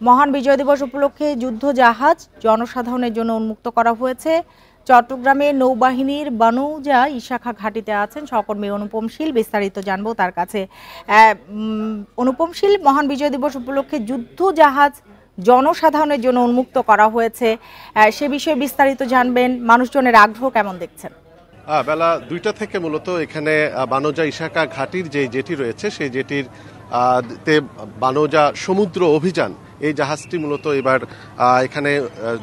মহান বিজয় দিবস উপলক্ষে যুদ্ধ জাহাজ জনসাধারণের জন্য উন্মুক্ত করা হয়েছে। চট্টগ্রামে নৌবাহিনীর বানৌজা ইশাখা ঘাঁটিতে আছেন সহকর্মী অনুপম শীল। বিস্তারিত জানবো তার কাছে। অনুপম শীল, মহান বিজয় দিবস উপলক্ষে যুদ্ধ জাহাজ জনসাধারণের জন্য উন্মুক্ত করা হয়েছে, সে বিষয়ে বিস্তারিত জানবেন। মানুষজনের আগ্রহ কেমন দেখছেন? বেলা 2টা থেকে মূলত এখানে বানৌজা ইশাখা ঘাটির যে জেটি রয়েছে সেই জেটির বানৌজা সমুদ্র অভিযান এই জাহাজটি মূলত এবার এখানে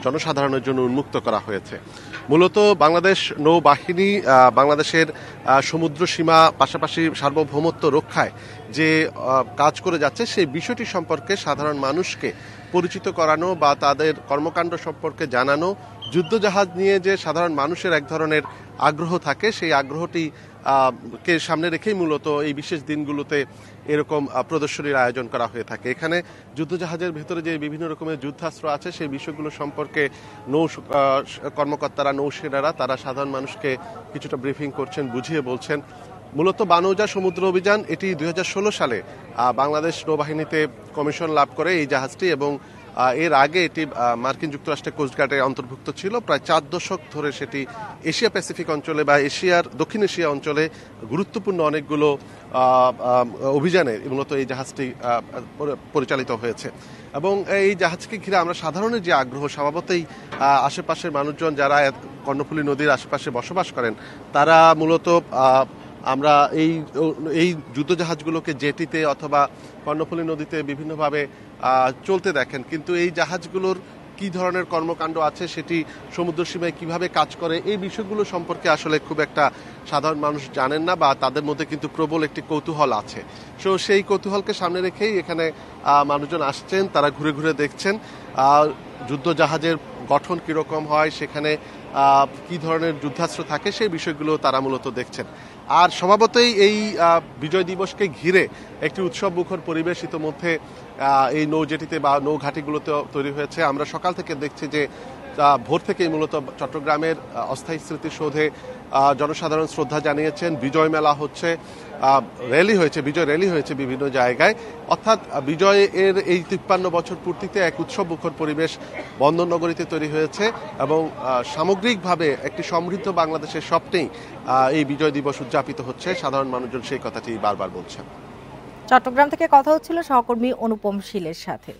জনসাধারণের জন্য উন্মুক্ত করা হয়েছে। মূলত বাংলাদেশ নৌবাহিনী বাংলাদেশের সমুদ্র সীমা পাশাপাশি সার্বভৌমত্ব রক্ষায় যে কাজ করে যাচ্ছে সেই বিষয়টি সম্পর্কে সাধারণ মানুষকে পরিচিত করানো বা তাদের কর্মকাণ্ড সম্পর্কে জানানো, যুদ্ধজাহাজ নিয়ে যে সাধারণ মানুষের এক ধরনের আগ্রহ থাকে সেই আগ্রহটি কে সামনে রেখেই মূলত এই বিশেষ দিনগুলোতে এরকম প্রদর্শনীর আয়োজন করা হয়ে থাকে। এখানে যুদ্ধজাহাজের ভেতরে যে বিভিন্ন রকমের যুদ্ধাস্ত্র আছে সেই বিষয়গুলো সম্পর্কে নৌ কর্মকর্তারা, নৌসেনারা তারা সাধারণ মানুষকে কিছুটা ব্রিফিং করছেন, বুঝিয়ে বলছেন। মূলত বানৌজা সমুদ্র অভিযান এটি 2016 সালে বাংলাদেশ নৌবাহিনীতে কমিশন লাভ করে এই জাহাজটি, এবং এর আগে এটি মার্কিন যুক্তরাষ্ট্রের কোস্টগার্ডের অন্তর্ভুক্ত ছিল। প্রায় 4 দশক ধরে সেটি এশিয়া প্যাসিফিক অঞ্চলে বা দক্ষিণ এশিয়া অঞ্চলে গুরুত্বপূর্ণ অনেকগুলো অভিযানে মূলত এই জাহাজটি পরিচালিত হয়েছে। এবং এই জাহাজকে ঘিরে আমরা সাধারণের যে আগ্রহ, স্বভাবতই আশেপাশের মানুষজন যারা কর্ণফুলী নদীর আশেপাশে বসবাস করেন তারা মূলত আমরা এই যুদ্ধজাহাজগুলোকে জেটিতে অথবা কর্ণফুলী নদীতে বিভিন্নভাবে চলতে দেখেন, কিন্তু এই জাহাজগুলোর কি ধরনের কর্মকাণ্ড আছে, সেটি সমুদ্র সীমায় কিভাবে কাজ করে, এই বিষয়গুলো সম্পর্কে আসলে খুব একটা সাধারণ মানুষ জানেন না, বা তাদের মধ্যে কিন্তু প্রবল একটি কৌতূহল আছে। সো সেই কৌতূহলকে সামনে রেখেই এখানে মানুষজন আসছেন, তারা ঘুরে ঘুরে দেখছেন যুদ্ধজাহাজের গঠন কিরকম হয়, সেখানে কি ধরনের যুদ্ধাস্ত্র থাকে, সেই বিষয়গুলো তারা মূলত দেখছেন। আর স্বভাবতই এই বিজয় দিবসকে ঘিরে একটি উৎসব মুখর পরিবেশ ইতোমধ্যে এই নৌজেটিতে বা নৌঘাটিগুলোতে তৈরি হয়েছে। আমরা সকাল থেকে দেখছি যে ভোর থেকেই মূলত চট্টগ্রামের অস্থায়ী স্মৃতিসৌধে জনসাধারণ শ্রদ্ধা জানিয়েছেন। বিজয় মেলা হচ্ছে, বিজয় র্যালি হয়েছে বিভিন্ন জায়গায়। অর্থাৎ বিজয়ের এই 53 বছর পূর্তিতে এক উৎসব মুখর পরিবেশ বন্দরনগরীতে তৈরি হয়েছে, এবং সামগ্রিকভাবে একটি সমৃদ্ধ বাংলাদেশের স্বপ্নেই এই বিজয় দিবস উদযাপিত হচ্ছে। সাধারণ মানুষজন সেই কথাটি বারবার বলছেন। চট্টগ্রাম থেকে কথা হচ্ছিল সহকর্মী অনুপম শীলের সাথে।